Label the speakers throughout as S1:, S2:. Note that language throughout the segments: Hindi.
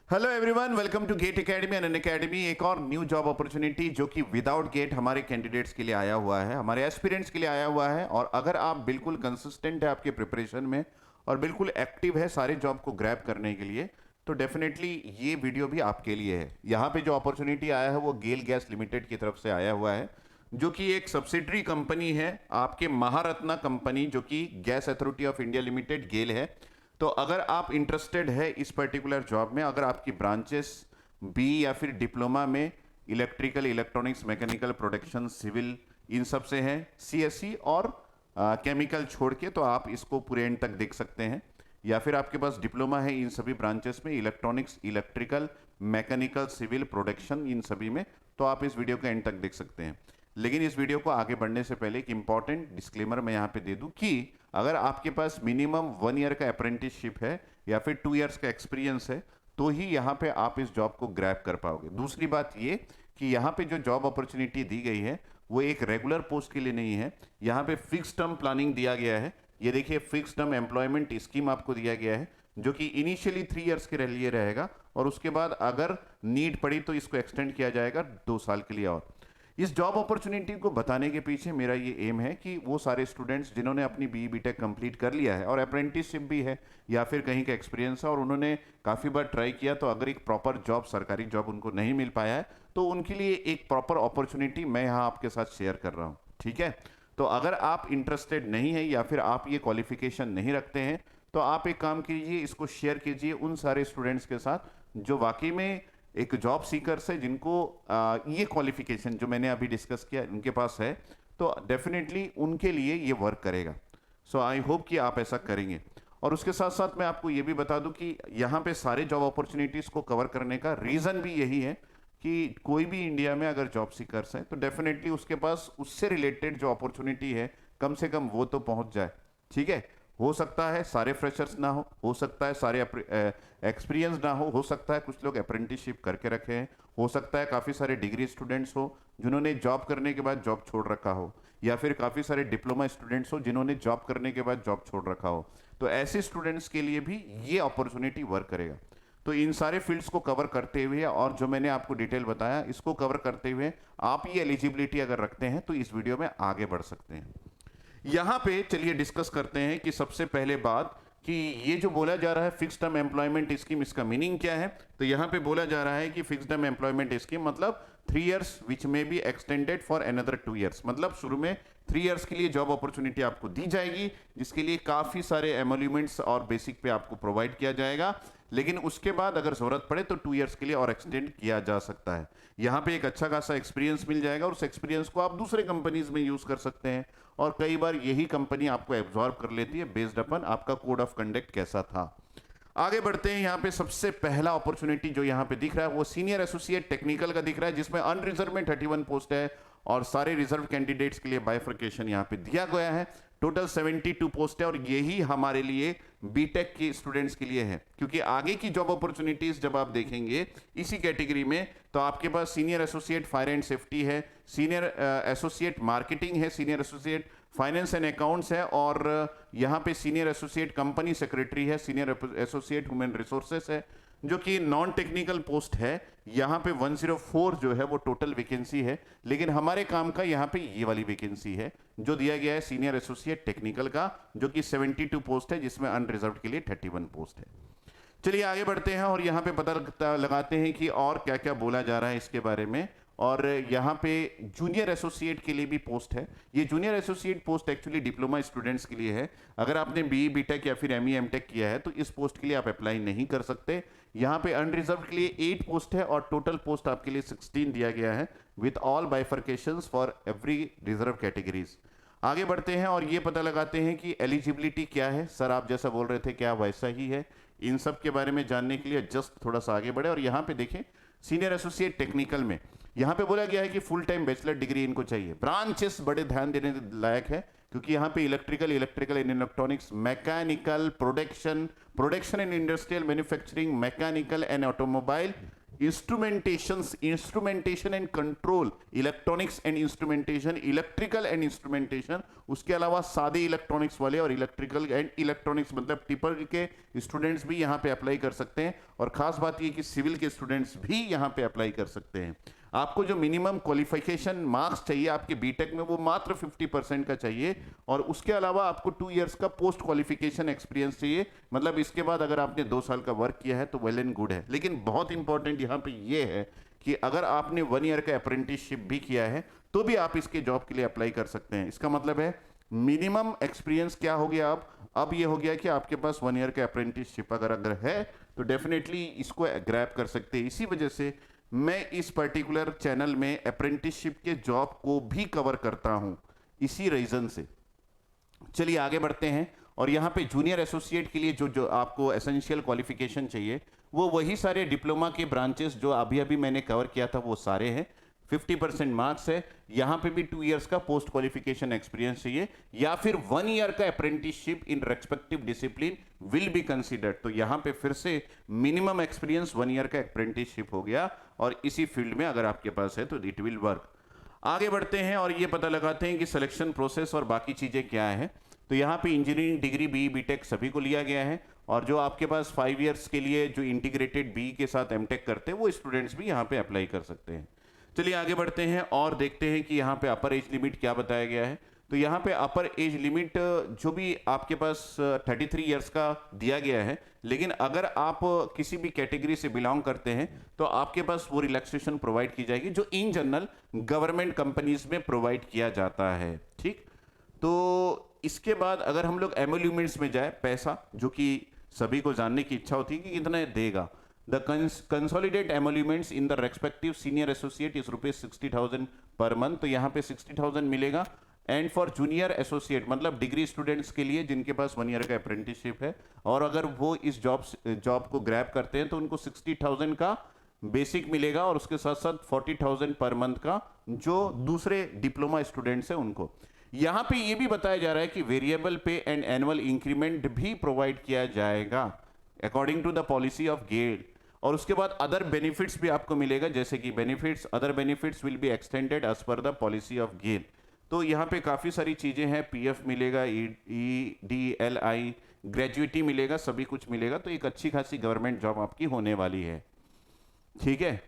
S1: Hello everyone, welcome to Gate Academy and Unacademy. एक और न्यू जॉब अपॉर्चुनिटी जो कि विदाउट गेट हमारे कैंडिडेट्स के लिए आया हुआ है, हमारे एस्पिरेंट्स के लिए आया हुआ है। और अगर आप बिल्कुल कंसिस्टेंट है आपके प्रिपरेशन में और बिल्कुल एक्टिव है सारे जॉब को ग्रैब करने के लिए, तो डेफिनेटली ये वीडियो भी आपके लिए है। यहाँ पे जो अपॉर्चुनिटी आया है वो गेल गैस लिमिटेड की तरफ से आया हुआ है, जो कि एक सब्सिडरी कंपनी है आपके महारत्ना कंपनी, जो कि gas authority of India limited GAIL है। तो अगर आप इंटरेस्टेड है इस पर्टिकुलर जॉब में, अगर आपकी ब्रांचेस बी या फिर डिप्लोमा में electrical, electronics, mechanical, production, civil इन सब से है, सीएससी और केमिकल छोड़ के, तो आप इसको पूरे एंड तक देख सकते हैं। या फिर आपके पास डिप्लोमा है इन सभी ब्रांचेस में, electronics, electrical, mechanical, civil, production, इन सभी में, तो आप इस वीडियो को एंड तक देख सकते हैं। लेकिन इस वीडियो को आगे बढ़ने से पहले एक इंपॉर्टेंट डिस्क्लेमर मैं यहाँ पे दे दूं कि अगर आपके पास मिनिमम 1 ईयर का अप्रेंटिसशिप है या फिर 2 इयर्स का एक्सपीरियंस है, तो ही यहाँ पे आप इस जॉब को ग्रैब कर पाओगे। दूसरी बात ये कि यहाँ पे जो जॉब अपॉर्चुनिटी दी गई है वो एक रेगुलर पोस्ट के लिए नहीं है, यहाँ पे फिक्स टर्म प्लानिंग दिया गया है। ये देखिए, फिक्स टर्म एम्प्लॉयमेंट स्कीम आपको दिया गया है, जो कि इनिशियली 3 इयर्स के लिए रहेगा और उसके बाद अगर नीड पड़ी तो इसको एक्सटेंड किया जाएगा 2 साल के लिए। और इस जॉब अपॉर्चुनिटी को बताने के पीछे मेरा ये एम है कि वो सारे स्टूडेंट्स जिन्होंने अपनी बीई बीटेक कंप्लीट कर लिया है और अप्रेंटिसशिप भी है या फिर कहीं का एक्सपीरियंस है और उन्होंने काफ़ी बार ट्राई किया, तो अगर एक प्रॉपर जॉब, सरकारी जॉब उनको नहीं मिल पाया है, तो उनके लिए एक प्रॉपर अपॉर्चुनिटी मैं यहाँ आपके साथ शेयर कर रहा हूँ। ठीक है, तो अगर आप इंटरेस्टेड नहीं है या फिर आप ये क्वालिफिकेशन नहीं रखते हैं, तो आप एक काम कीजिए, इसको शेयर कीजिए उन सारे स्टूडेंट्स के साथ जो वाकई में एक जॉब सीकर्स है, जिनको ये क्वालिफिकेशन जो मैंने अभी डिस्कस किया उनके पास है, तो डेफिनेटली उनके लिए ये वर्क करेगा। सो आई होप कि आप ऐसा करेंगे। और उसके साथ साथ मैं आपको ये भी बता दूं कि यहाँ पे सारे जॉब अपॉर्चुनिटीज़ को कवर करने का रीज़न भी यही है कि कोई भी इंडिया में अगर जॉब सीकर्स है तो डेफिनेटली उसके पास उससे रिलेटेड जो अपॉर्चुनिटी है कम से कम वो तो पहुंच जाए। ठीक है, हो सकता है सारे फ्रेशर्स ना हो सकता है सारे एक्सपीरियंस ना हो सकता है कुछ लोग अप्रेंटिसशिप करके रखे हैं, हो सकता है काफ़ी सारे डिग्री स्टूडेंट्स हो जिन्होंने जॉब करने के बाद जॉब छोड़ रखा हो, या फिर काफ़ी सारे डिप्लोमा स्टूडेंट्स हो जिन्होंने जॉब करने के बाद जॉब छोड़ रखा हो। तो ऐसे स्टूडेंट्स के लिए भी ये अपॉर्चुनिटी वर्क करेगा। तो इन सारे फील्ड्स को कवर करते हुए और जो मैंने आपको डिटेल बताया इसको कवर करते हुए आप ये एलिजिबिलिटी अगर रखते हैं तो इस वीडियो में आगे बढ़ सकते हैं। यहां पे चलिए डिस्कस करते हैं कि सबसे पहले बात कि ये जो बोला जा रहा है फिक्स टर्म एम्प्लॉयमेंट स्कीम, इसका मीनिंग क्या है। तो यहां पे बोला जा रहा है कि फिक्स टर्म एम्प्लॉयमेंट स्कीम मतलब 3 इयर्स विच में be extended for another 2 years, मतलब शुरू में 3 इयर्स के लिए जॉब अपॉर्चुनिटी आपको दी जाएगी, जिसके लिए काफी सारे एमोल्यूमेंट्स और बेसिक पे आपको प्रोवाइड किया जाएगा। लेकिन उसके बाद अगर जरूरत पड़े तो 2 इयर्स के लिए और एक्सटेंड किया जा सकता है। यहाँ पे एक अच्छा खासा एक्सपीरियंस मिल जाएगा और उस एक्सपीरियंस को आप दूसरे कंपनीज में यूज कर सकते हैं और कई बार यही कंपनी आपको एब्जॉर्ब कर लेती है बेस्ड अपन आपका कोड ऑफ कंडक्ट कैसा था। आगे बढ़ते हैं। यहाँ पे सबसे पहला अपॉर्चुनिटी जो यहाँ पे दिख रहा है वो सीनियर एसोसिएट टेक्निकल का दिख रहा है, जिसमें अनरिजर्व में 31 पोस्ट है और सारे रिजर्व कैंडिडेट्स के लिए बाइफर्केशन यहाँ पे दिया गया है। टोटल 72 पोस्ट है और यही हमारे लिए बीटेक के स्टूडेंट्स के लिए है, क्योंकि आगे की जॉब अपॉर्चुनिटीज जब आप देखेंगे इसी कैटेगरी में, तो आपके पास senior associate fire and safety है, सीनियर एसोसिएट मार्केटिंग है, senior associate finance and accounts है, और यहाँ पे सीनियर एसोसिएट कंपनी सेक्रेटरी है, सीनियर एसोसिएट ह्यूमन रिसोर्सेस है, जो कि नॉन टेक्निकल पोस्ट है। यहाँ पे 104 जो है वो टोटल वैकेंसी है, लेकिन हमारे काम का यहाँ पे ये वाली वैकेंसी है जो दिया गया है सीनियर एसोसिएट टेक्निकल का, जो कि 72 पोस्ट है, जिसमें अनरिजर्व के लिए 31 पोस्ट है। चलिए आगे बढ़ते हैं और यहाँ पे पता लगाते हैं कि और क्या क्या बोला जा रहा है इसके बारे में। और यहाँ पे जूनियर एसोसिएट के लिए भी पोस्ट है। ये junior associate post actually diploma students के लिए है। अगर आपने बीई बीटेक या फिर एमई एमटेक किया है तो इस पोस्ट के लिए आप अप्लाई नहीं कर सकते। यहाँ पे अनरिजर्व के लिए 8 पोस्ट है और टोटल पोस्ट आपके लिए 16 दिया गया है with all bifurcations for every reserve categories. आगे बढ़ते हैं और ये पता लगाते हैं कि एलिजिबिलिटी क्या है। सर आप जैसा बोल रहे थे क्या वैसा ही है? इन सब के बारे में जानने के लिए जस्ट थोड़ा सा आगे बढ़े और यहाँ पे देखें सीनियर एसोसिएट टेक्निकल में यहाँ पे बोला गया है कि फुल टाइम बैचलर डिग्री इनको चाहिए। ब्रांचेस बड़े ध्यान देने लायक है, क्योंकि यहाँ पे electrical and electronics, mechanical, production and industrial manufacturing, mechanical and automobile, instrumentation and control, electronics and instrumentation, electrical and instrumentation, उसके अलावा सादे इलेक्ट्रॉनिक्स वाले और इलेक्ट्रिकल एंड इलेक्ट्रॉनिक्स मतलब टिपर के स्टूडेंट्स भी यहाँ पे अप्लाई कर सकते हैं। और खास बात ये कि सिविल के स्टूडेंट्स भी यहाँ पे अप्लाई कर सकते हैं। आपको जो मिनिमम क्वालिफिकेशन मार्क्स चाहिए आपके बीटेक में वो मात्र 50% का चाहिए, और उसके अलावा आपको 2 इयर्स का पोस्ट क्वालिफिकेशन एक्सपीरियंस चाहिए। मतलब इसके बाद अगर आपने 2 साल का वर्क किया है तो वेल एंड गुड है। लेकिन बहुत इंपॉर्टेंट यहाँ पे ये है कि अगर आपने 1 ईयर का अप्रेंटिसशिप भी किया है तो भी आप इसके जॉब के लिए अप्लाई कर सकते हैं। इसका मतलब है मिनिमम एक्सपीरियंस क्या हो गया, अब ये हो गया कि आपके पास 1 ईयर का अप्रेंटिसशिप अगर है तो डेफिनेटली इसको ग्रैब कर सकते हैं। इसी वजह से मैं इस पर्टिकुलर चैनल में अप्रेंटिसशिप के जॉब को भी कवर करता हूं, इसी रीजन से। चलिए आगे बढ़ते हैं। और यहाँ पे जूनियर एसोसिएट के लिए जो आपको एसेंशियल क्वालिफिकेशन चाहिए वो वही सारे डिप्लोमा के ब्रांचेस जो अभी अभी मैंने कवर किया था वो सारे हैं। 50% मार्क्स है। यहाँ पे भी 2 इयर्स का पोस्ट क्वालिफिकेशन एक्सपीरियंस चाहिए या फिर 1 ईयर का apprenticeship in respective discipline will be considered. तो यहाँ पे फिर से मिनिमम एक्सपीरियंस 1 ईयर का अप्रेंटिसशिप हो गया, और इसी फील्ड में अगर आपके पास है तो इट विल वर्क। आगे बढ़ते हैं और ये पता लगाते हैं कि सिलेक्शन प्रोसेस और बाकी चीजें क्या है। तो यहाँ पे इंजीनियरिंग डिग्री बी बीटेक सभी को लिया गया है, और जो आपके पास 5 इयर्स के लिए जो इंटीग्रेटेड बी के साथ एमटेक करते हैं वो स्टूडेंट्स भी यहाँ पे अप्लाई कर सकते हैं। चलिए आगे बढ़ते हैं और देखते हैं कि यहाँ पे अपर एज लिमिट क्या बताया गया है। तो यहाँ पे अपर एज लिमिट जो भी आपके पास 33 इयर्स का दिया गया है, लेकिन अगर आप किसी भी कैटेगरी से बिलोंग करते हैं तो आपके पास वो रिलैक्सेशन प्रोवाइड की जाएगी जो इन जनरल गवर्नमेंट कंपनीज में प्रोवाइड किया जाता है। ठीक, तो इसके बाद अगर हम लोग एमोल्यूमेंट्स में जाए, पैसा जो कि सभी को जानने की इच्छा होती है कि कितना देगा। The consolidate emoluments in the respective senior associate is ₹60,000 per month। तो यहाँ पे 60,000 मिलेगा। एंड फॉर जूनियर एसोसिएट मतलब डिग्री स्टूडेंट्स के लिए जिनके पास 1 ईयर का अप्रेंटिसशिप है और अगर वो इस जॉब को ग्रैब करते हैं तो उनको 60,000 का बेसिक मिलेगा और उसके साथ साथ 40,000 पर मंथ का जो दूसरे डिप्लोमा स्टूडेंट्स हैं उनको। यहाँ पे ये भी बताया जा रहा है कि variable pay and annual increment भी प्रोवाइड किया जाएगा according to the policy of GAIL. और उसके बाद अदर बेनिफिट्स भी आपको मिलेगा, जैसे कि benefits other benefits will be extended as per the policy of GAIL. तो यहाँ पे काफ़ी सारी चीज़ें हैं, पीएफ मिलेगा, EDLI, ग्रेजुएटी मिलेगा, सभी कुछ मिलेगा। तो एक अच्छी खासी गवर्नमेंट जॉब आपकी होने वाली है। ठीक है,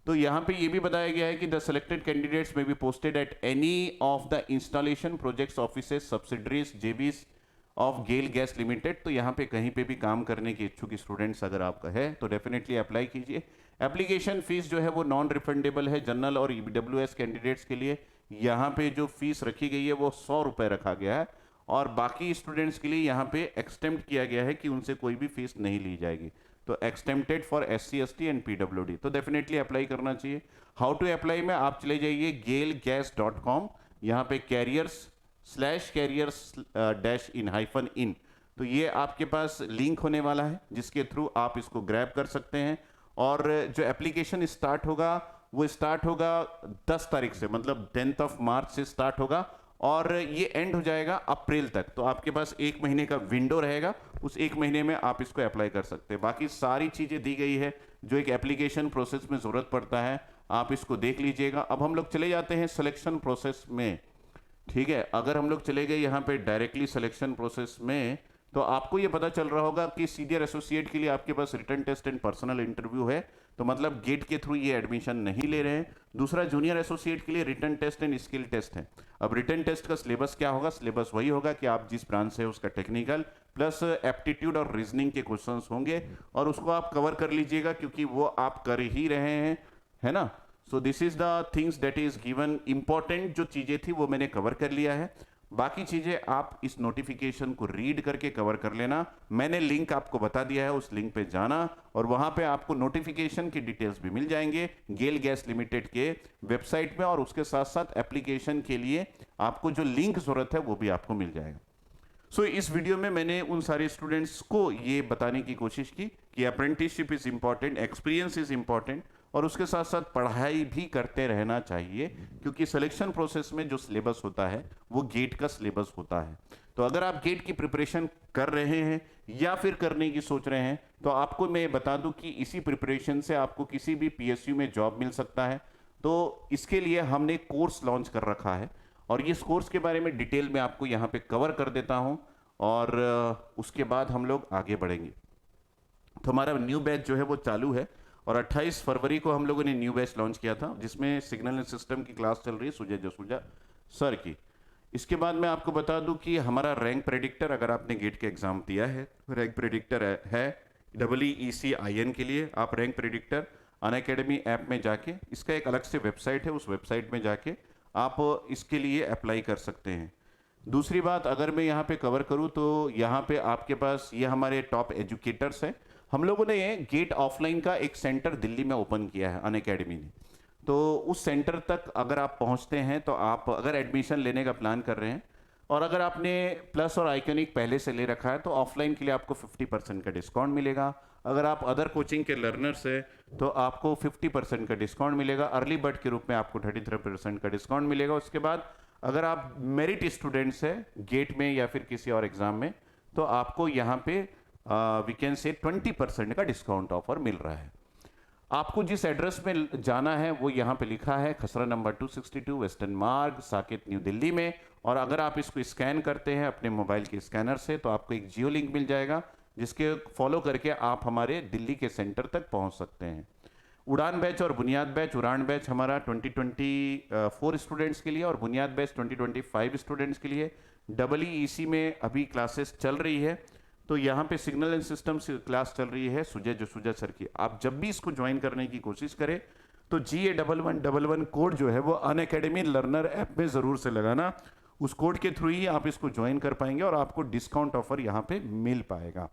S1: तो यहाँ पे ये भी बताया गया है कि the selected candidates may be posted at any of the installation projects offices subsidiaries जेबीज ऑफ गेल गैस लिमिटेड। तो यहाँ पे कहीं पे भी काम करने के इच्छुक स्टूडेंट्स अगर आपका है तो डेफिनेटली अप्लाई कीजिए। एप्लीकेशन फीस जो है वो नॉन रिफंडेबल है जनरल और EWS कैंडिडेट्स के लिए। यहाँ पे जो फीस रखी गई है वो 100 रुपये रखा गया है, और बाकी स्टूडेंट्स के लिए यहाँ पे एक्सटेम्प्ट किया गया है कि उनसे कोई भी फीस नहीं ली जाएगी। तो exempted for SC ST and PWD, तो डेफिनेटली अप्लाई करना चाहिए। हाउ टू अप्लाई में आप चले जाइए gailgas.com, यहाँ पे careers/careers-in-in, तो ये आपके पास लिंक होने वाला है जिसके थ्रू आप इसको ग्रैब कर सकते हैं। और जो एप्लीकेशन स्टार्ट होगा वो स्टार्ट होगा 10 तारीख से, मतलब 10 मार्च से स्टार्ट होगा और ये एंड हो जाएगा अप्रैल तक। तो आपके पास 1 महीने का विंडो रहेगा, उस 1 महीने में आप इसको अप्लाई कर सकते हैं। बाकी सारी चीज़ें दी गई है जो एक एप्लीकेशन प्रोसेस में ज़रूरत पड़ता है, आप इसको देख लीजिएगा। अब हम लोग चले जाते हैं सिलेक्शन प्रोसेस में। ठीक है, अगर हम लोग चले गए यहाँ पे डायरेक्टली सिलेक्शन प्रोसेस में तो आपको ये पता चल रहा होगा कि सीनियर एसोसिएट के लिए आपके पास written test and personal interview है, तो मतलब गेट के थ्रू ये एडमिशन नहीं ले रहे हैं। दूसरा, जूनियर एसोसिएट के लिए written test and skill test है। अब रिटन टेस्ट का सिलेबस क्या होगा? सिलेबस वही होगा कि आप जिस ब्रांच से है उसका टेक्निकल प्लस एप्टीट्यूड और रीजनिंग के क्वेश्चंस होंगे और उसको आप कवर कर लीजिएगा क्योंकि वो आप कर ही रहे हैं, है ना। So this is the things that is given. Important जो चीज़ें थी वो मैंने कवर कर लिया है, बाकी चीज़ें आप इस नोटिफिकेशन को रीड करके कवर कर लेना। मैंने लिंक आपको बता दिया है, उस लिंक पे जाना और वहाँ पे आपको नोटिफिकेशन की डिटेल्स भी मिल जाएंगे गेल गैस लिमिटेड के वेबसाइट में, और उसके साथ साथ एप्लीकेशन के लिए आपको जो लिंक ज़रूरत है वो भी आपको मिल जाएगा। सो इस वीडियो में मैंने उन सारे स्टूडेंट्स को ये बताने की कोशिश की कि apprenticeship is important, experience is important, और उसके साथ साथ पढ़ाई भी करते रहना चाहिए, क्योंकि सिलेक्शन प्रोसेस में जो सिलेबस होता है वो गेट का सिलेबस होता है। तो अगर आप गेट की प्रिपरेशन कर रहे हैं या फिर करने की सोच रहे हैं, तो आपको मैं बता दूं कि इसी प्रिपरेशन से आपको किसी भी पीएसयू में जॉब मिल सकता है। तो इसके लिए हमने कोर्स लॉन्च कर रखा है और इस कोर्स के बारे में डिटेल में आपको यहाँ पे कवर कर देता हूँ और उसके बाद हम लोग आगे बढ़ेंगे। तो हमारा न्यू बैच जो है वो चालू है और 28 फरवरी को हम लोगों ने न्यू बैच लॉन्च किया था, जिसमें सिग्नल एंड सिस्टम की क्लास चल रही है सुजय जसूजा सर की। इसके बाद मैं आपको बता दूं कि हमारा रैंक प्रेडिक्टर, अगर आपने गेट के एग्जाम दिया है, रैंक प्रेडिक्टर है EECIN के लिए। आप रैंक प्रेडिक्टर अनअकैडमी ऐप में जाके, इसका एक अलग से वेबसाइट है, उस वेबसाइट में जाके आप इसके लिए अप्लाई कर सकते हैं। दूसरी बात, अगर मैं यहाँ पे कवर करूँ तो यहाँ पे आपके पास ये हमारे टॉप एजुकेटर्स हैं। हम लोगों ने गेट ऑफलाइन का एक सेंटर दिल्ली में ओपन किया है अनअकैडमी ने, तो उस सेंटर तक अगर आप पहुंचते हैं तो आप अगर एडमिशन लेने का प्लान कर रहे हैं और अगर आपने प्लस और आइकॉनिक पहले से ले रखा है तो ऑफलाइन के लिए आपको 50% का डिस्काउंट मिलेगा। अगर आप अदर कोचिंग के लर्नर्स हैं तो आपको 50% का डिस्काउंट मिलेगा। अर्ली बर्ड के रूप में आपको 33% का डिस्काउंट मिलेगा। उसके बाद अगर आप मेरिट स्टूडेंट्स हैं गेट में या फिर किसी और एग्जाम में, तो आपको यहाँ पे वी कैन से 20% का डिस्काउंट ऑफर मिल रहा है। आपको जिस एड्रेस में जाना है वो यहाँ पे लिखा है, खसरा नंबर 262 वेस्टर्न मार्ग, साकेत, न्यू दिल्ली में। और अगर आप इसको स्कैन करते हैं अपने मोबाइल के स्कैनर से तो आपको एक जियो लिंक मिल जाएगा, जिसके फॉलो करके आप हमारे दिल्ली के सेंटर तक पहुँच सकते हैं। उड़ान बैच और बुनियाद बैच, उड़ान बैच हमारा 2024 स्टूडेंट्स के लिए और बुनियाद बैच 2025 स्टूडेंट्स के लिए। EEC में अभी क्लासेस चल रही है, तो यहाँ पे सिग्नल एंड सिस्टम्स क्लास चल रही है सुजय जसूजा सर की। आप जब भी इसको ज्वाइन करने की कोशिश करें तो GA1111 कोड जो है वो अनअकैडमी लर्नर ऐप में ज़रूर से लगाना। उस कोड के थ्रू ही आप इसको ज्वाइन कर पाएंगे और आपको डिस्काउंट ऑफर यहाँ पे मिल पाएगा।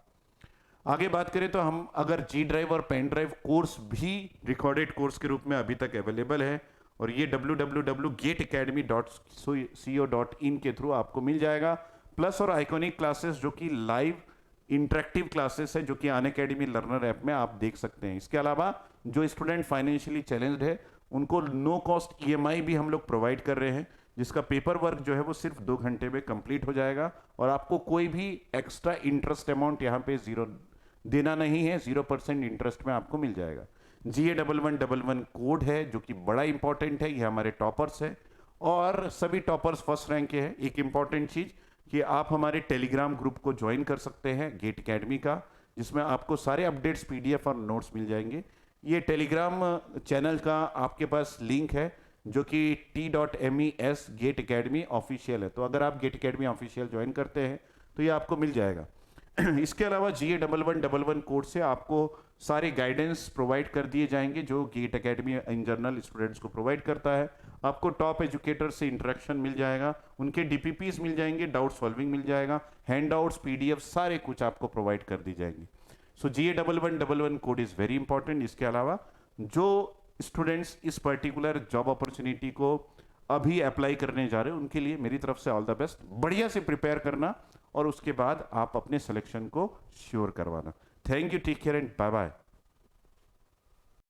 S1: आगे बात करें तो हम अगर G ड्राइव और पेन ड्राइव कोर्स भी रिकॉर्डेड कोर्स के रूप में अभी तक अवेलेबल है और ये www.gateacademy.co.in के थ्रू आपको मिल जाएगा। प्लस और आइकॉनिक क्लासेस जो कि लाइव इंटरेक्टिव क्लासेस है, जो कि अनअकैडमी लर्नर ऐप में आप देख सकते हैं। इसके अलावा जो स्टूडेंट फाइनेंशियली चैलेंज्ड है उनको नो कॉस्ट EMI भी हम लोग प्रोवाइड कर रहे हैं, जिसका पेपर वर्क जो है वो सिर्फ 2 घंटे में कंप्लीट हो जाएगा और आपको कोई भी एक्स्ट्रा इंटरेस्ट अमाउंट यहाँ पे जीरो देना नहीं है, 0% इंटरेस्ट में आपको मिल जाएगा। GA1111 कोड है जो कि बड़ा इंपॉर्टेंट है, ये हमारे टॉपर्स है और सभी टॉपर्स फर्स्ट रैंक के हैं। एक इंपॉर्टेंट चीज़ कि आप हमारे टेलीग्राम ग्रुप को ज्वाइन कर सकते हैं गेट अकेडमी का, जिसमें आपको सारे अपडेट्स PDF और नोट्स मिल जाएंगे। ये टेलीग्राम चैनल का आपके पास लिंक है जो कि t.me/, गेट अकेडमी ऑफिशियल है। तो अगर आप गेट अकेडमी ऑफिशियल ज्वाइन करते हैं तो ये आपको मिल जाएगा। इसके अलावा GA1111 कोड से आपको सारे गाइडेंस प्रोवाइड कर दिए जाएंगे जो Gate Academy in general students को प्रोवाइड करता है। आपको टॉप एजुकेटर से इंटरेक्शन मिल जाएगा, उनके DPPs मिल जाएंगे, डाउट सॉल्विंग मिल जाएगा, हैंडआउट्स, PDF सारे कुछ आपको प्रोवाइड कर दी जाएंगे। सो GA1111 code is very important. इसके अलावा जो स्टूडेंट्स इस पर्टिकुलर जॉब अपॉर्चुनिटी को अभी अप्लाई करने जा रहे हैं उनके लिए मेरी तरफ से ऑल द बेस्ट। बढ़िया से प्रिपेयर करना और उसके बाद आप अपने सिलेक्शन को श्योर करवाना। Thank you, take care and bye bye.